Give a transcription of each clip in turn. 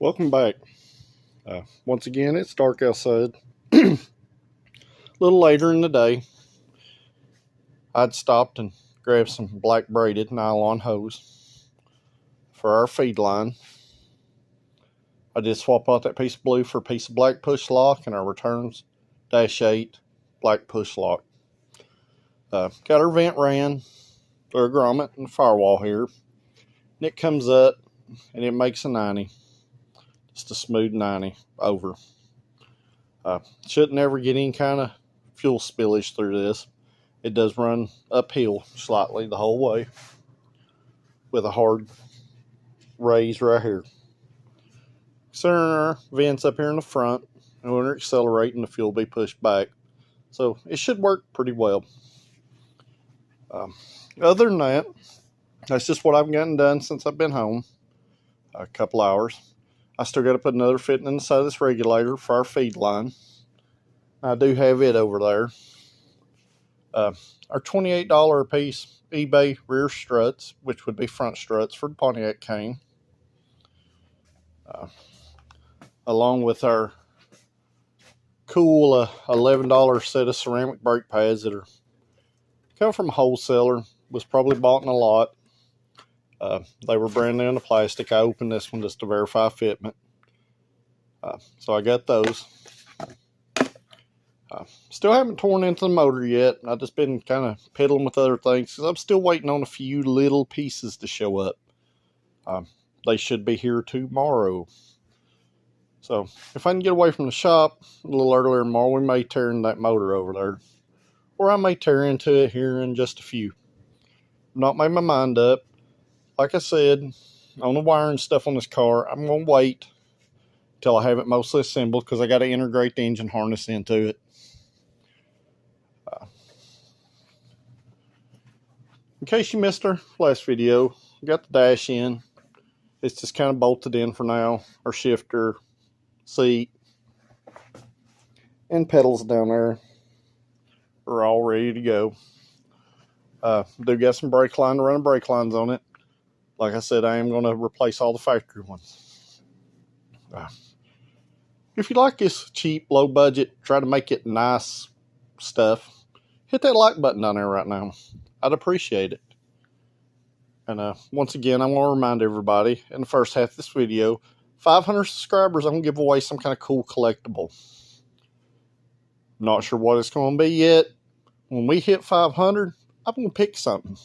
Welcome back. Once again, it's dark outside. A little later in the day, I'd stopped and grabbed some black braided nylon hose for our feed line. I did swap out that piece of blue for a piece of black push lock and our returns -8 black push lock. Got our vent ran through a grommet and firewall here. And it comes up and it makes a 90. Just a smooth 90 over. Shouldn't ever get any kind of fuel spillage through this. It does run uphill slightly the whole way with a hard raise right here. Considering our vents up here in the front, and when we're accelerating, the fuel will be pushed back. So it should work pretty well. Other than that, that's just what I've gotten done since I've been home. A couple hours. I still got to put another fitting in the side of this regulator for our feed line. I do have it over there. Our $28 a piece eBay rear struts, which would be front struts for the Pontiac cane. Along with our cool $11 set of ceramic brake pads that are come from a wholesaler. Was probably bought in a lot. They were brand new in the plastic. I opened this one just to verify fitment. So I got those. Still haven't torn into the motor yet. I've just been kind of piddling with other things because I'm still waiting on a few little pieces to show up. They should be here tomorrow. So if I can get away from the shop a little earlier tomorrow, we may tear in that motor over there. Or I may tear into it here in just a few. I've not made my mind up. Like I said, on the wiring stuff on this car, I'm going to wait until I have it mostly assembled because I got to integrate the engine harness into it. In case you missed our last video, we got the dash in. It's just kind of bolted in for now. Our shifter, seat, and pedals down there are all ready to go. Do got some brake line to run brake lines on it. Like I said, I am going to replace all the factory ones. If you like this cheap, low budget, try to make it nice stuff, hit that like button down there right now. I'd appreciate it. And once again, I want to remind everybody in the first half of this video, 500 subscribers, I'm going to give away some kind of cool collectible. Not sure what it's going to be yet. When we hit 500, I'm going to pick something.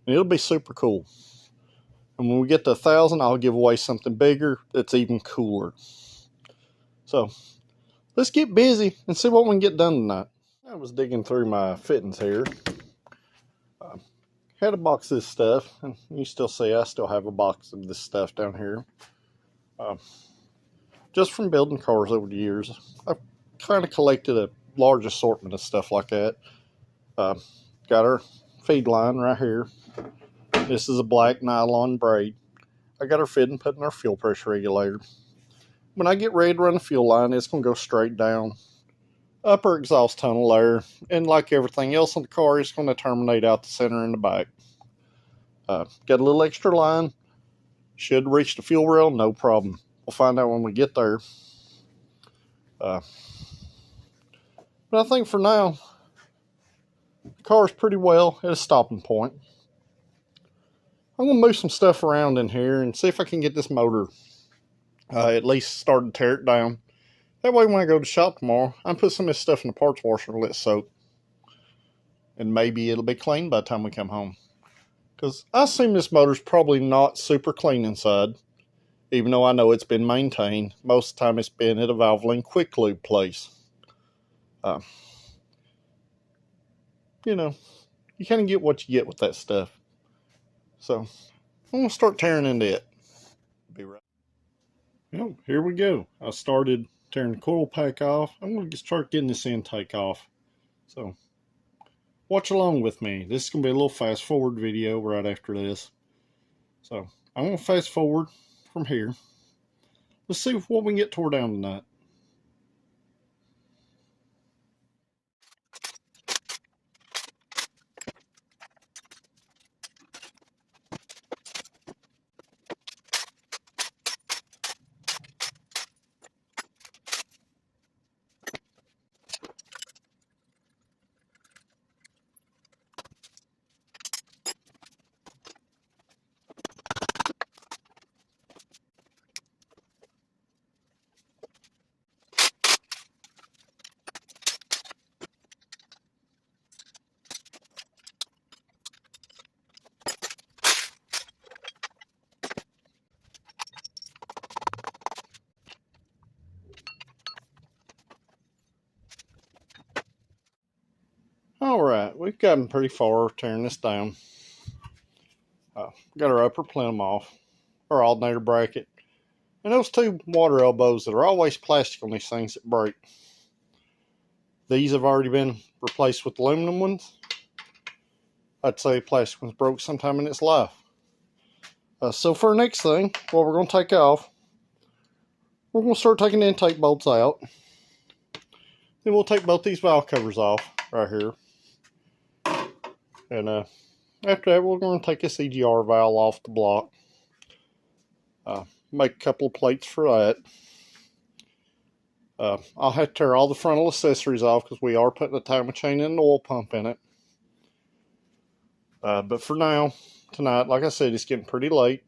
And it'll be super cool. And when we get to 1,000, I'll give away something bigger that's even cooler. So, let's get busy and see what we can get done tonight. I was digging through my fittings here. Had a box of this stuff, and you still see I still have a box of this stuff down here. Just from building cars over the years. I've kind of collected a large assortment of stuff like that. Got our feed line right here. This is a black nylon braid. I got her fitting, putting our fuel pressure regulator. When I get ready to run the fuel line, it's going to go straight down upper exhaust tunnel there. And like everything else in the car, it's going to terminate out the center and the back. Got a little extra line. Should reach the fuel rail, no problem. We'll find out when we get there. But I think for now, the car's pretty well at a stopping point. I'm going to move some stuff around in here and see if I can get this motor at least start to tear it down. That way when I go to the shop tomorrow, I can put some of this stuff in the parts washer and let it soak. And maybe it'll be clean by the time we come home. Because I assume this motor's probably not super clean inside. Even though I know it's been maintained. Most of the time it's been at a Valvoline quick lube place. You know, you kind of get what you get with that stuff. So, I'm going to start tearing into it. Be right. Well, here we go. I started tearing the coil pack off. I'm going to start getting this intake off. So, watch along with me. This is going to be a little fast forward video right after this. So, I'm going to fast forward from here. Let's see what we can get tore down tonight. Alright, we've gotten pretty far tearing this down. Got our upper plenum off, our alternator bracket, and those two water elbows that are always plastic on these things that break. These have already been replaced with aluminum ones. I'd say plastic ones broke sometime in its life. So for our next thing, what we're going to take off, we're going to start taking the intake bolts out. Then we'll take both these valve covers off right here. And after that, we're going to take this EGR valve off the block. Make a couple of plates for that. I'll have to tear all the frontal accessories off because we are putting a timing chain and an oil pump in it. But for now, tonight, like I said, it's getting pretty late.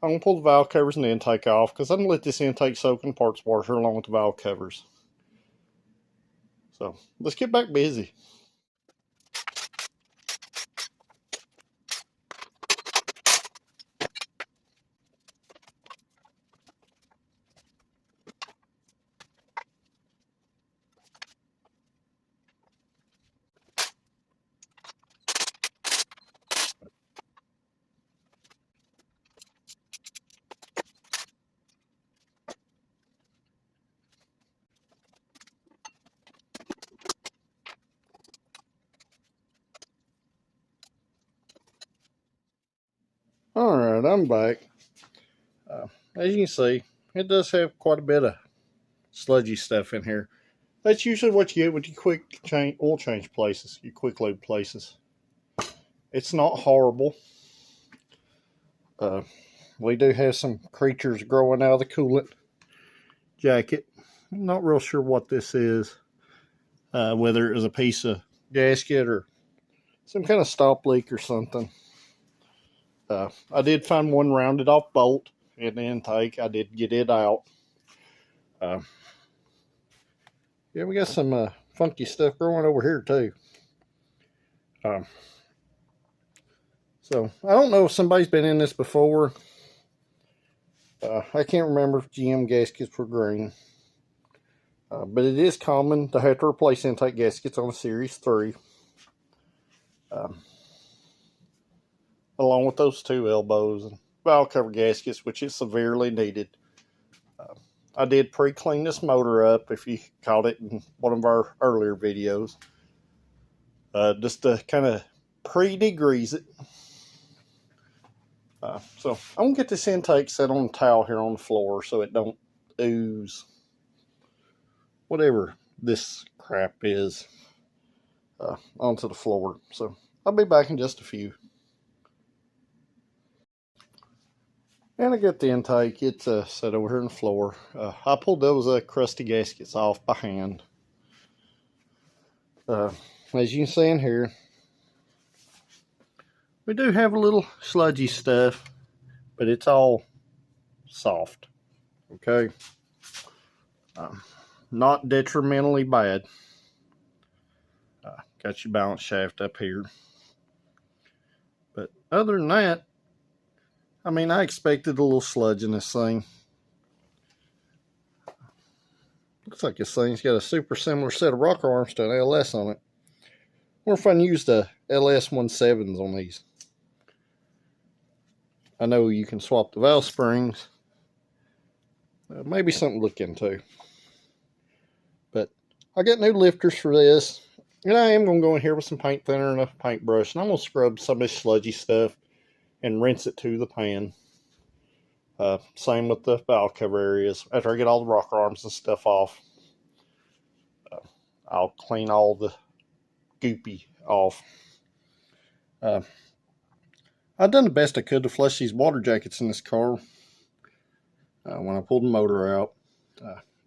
I'm going to pull the valve covers and the intake off because I'm going to let this intake soak in parts washer along with the valve covers. So, let's get back busy. Alright, I'm back. As you can see, it does have quite a bit of sludgy stuff in here. That's usually what you get with your quick oil change places, your quick load places. It's not horrible. We do have some creatures growing out of the coolant jacket. I'm not real sure what this is. Whether it was a piece of gasket or some kind of stop leak or something. I did find one rounded off bolt in the intake. I did get it out. Yeah, we got some funky stuff growing over here too. So I don't know if somebody's been in this before. I can't remember if GM gaskets were green. But it is common to have to replace intake gaskets on a Series 3. Along with those two elbows and valve cover gaskets, which is severely needed. I did pre-clean this motor up, if you caught it in one of our earlier videos, just to kind of pre-degrease it. So I'm going to get this intake set on a towel here on the floor so it don't ooze whatever this crap is onto the floor. So I'll be back in just a few. And I got the intake. It's set over here on the floor. I pulled those crusty gaskets off by hand. As you can see in here, we do have a little sludgy stuff, but it's all soft. Okay? Not detrimentally bad. Got your balance shaft up here. But other than that, I mean, I expected a little sludge in this thing. Looks like this thing's got a super similar set of rocker arms to an LS on it. I wonder if I can use the LS 17s on these. I know you can swap the valve springs. Maybe something to look into. But I got new lifters for this. And I am going to go in here with some paint thinner and a paintbrush. And I'm going to scrub some of this sludgy stuff and rinse it to the pan. Same with the valve cover areas. After I get all the rocker arms and stuff off, I'll clean all the goopy off. I've done the best I could to flush these water jackets in this car when I pulled the motor out.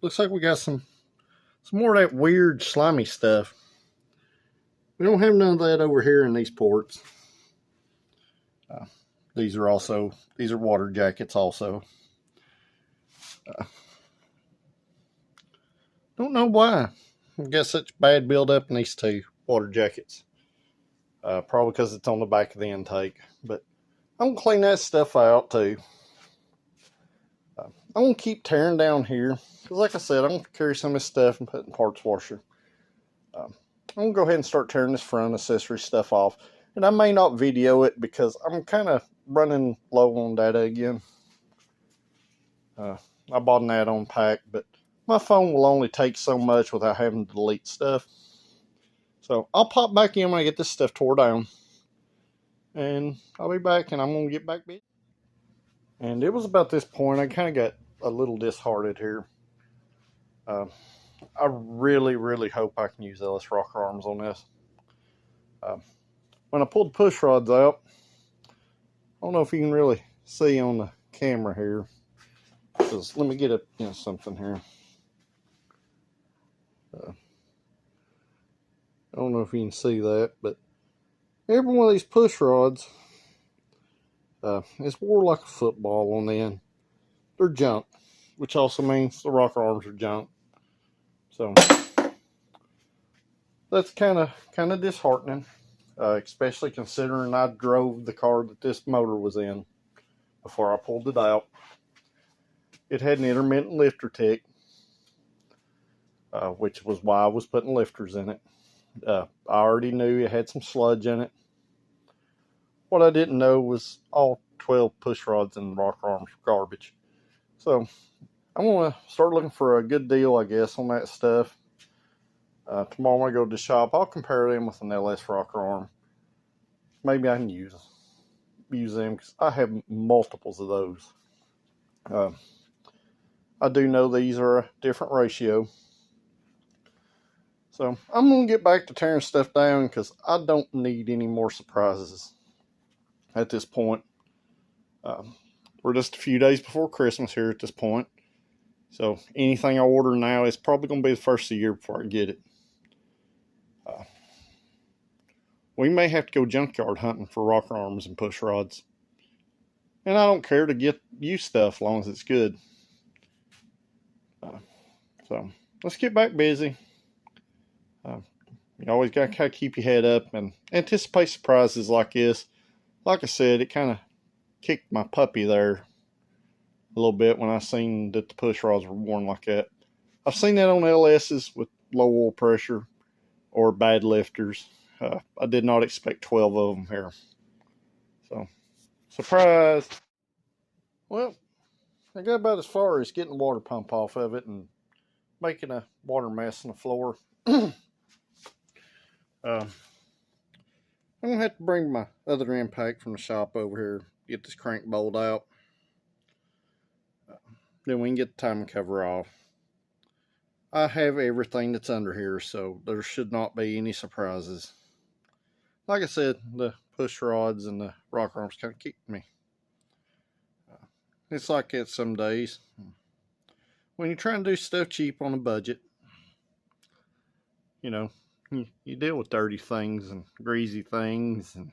Looks like we got some more of that weird slimy stuff. We don't have none of that over here in these ports. These are water jackets also. Don't know why I got such bad buildup in these two water jackets. Probably because it's on the back of the intake. But I'm going to clean that stuff out too. I'm going to keep tearing down here. Because like I said, I'm going to carry some of this stuff and put it in parts washer. I'm going to go ahead and start tearing this front accessory stuff off. And I may not video it because I'm kind of running low on data again. I bought an add-on pack, but my phone will only take so much without having to delete stuff. So I'll pop back in when I get this stuff tore down. And I'll be back, and I'm going to get back busy. And it was about this point I kind of got a little disheartened here. I really, really hope I can use LS rocker arms on this. When I pulled the push rods out, I don't know if you can really see on the camera here. Just let me get up something here. I don't know if you can see that, but every one of these push rods is wore like a football on the end. They're junk, which also means the rocker arms are junk. So that's kind of disheartening, especially considering I drove the car that this motor was in before I pulled it out. It had an intermittent lifter tick, which was why I was putting lifters in it. I already knew it had some sludge in it. What I didn't know was all 12 push rods and rocker arms were garbage. So I'm going to start looking for a good deal, I guess, on that stuff. Tomorrow when I go to the shop, I'll compare them with an LS rocker arm. Maybe I can use them because I have multiples of those. I do know these are a different ratio. So I'm going to get back to tearing stuff down because I don't need any more surprises at this point. We're just a few days before Christmas here at this point. So anything I order now is probably going to be the first of the year before I get it. We may have to go junkyard hunting for rocker arms and push rods. And I don't care to get used stuff as long as it's good. So let's get back busy. You always got to kind of keep your head up and anticipate surprises like this. Like I said, it kind of kicked my puppy there a little bit when I seen that the push rods were worn like that. I've seen that on LS's with low oil pressure or bad lifters. I did not expect 12 of them here. So, surprise. Well, I got about as far as getting the water pump off of it and making a water mess on the floor. I'm going to have to bring my other impact from the shop over here, get this crank bolt out. Then we can get the timing cover off. I have everything that's under here, so there should not be any surprises. Like I said, the push rods and the rocker arms kind of kicked me. It's like that some days. When you're trying to do stuff cheap on a budget, you know, you deal with dirty things and greasy things and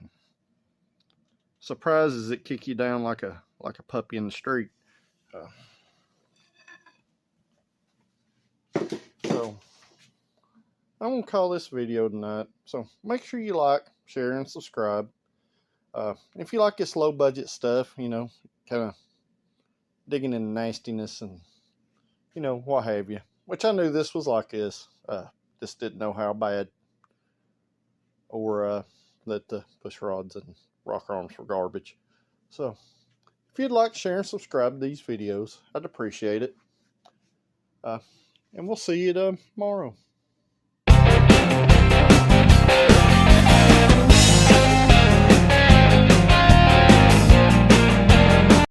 surprises that kick you down like a puppy in the street. So I'm gonna call this video tonight. So make sure you like, share, and subscribe. If you like this low budget stuff, you know, kind of digging in nastiness and what have you, which I knew this was like this. Just didn't know how bad or that the push rods and rocker arms were garbage. So if you'd like, share, and subscribe to these videos, I'd appreciate it. And we'll see you tomorrow.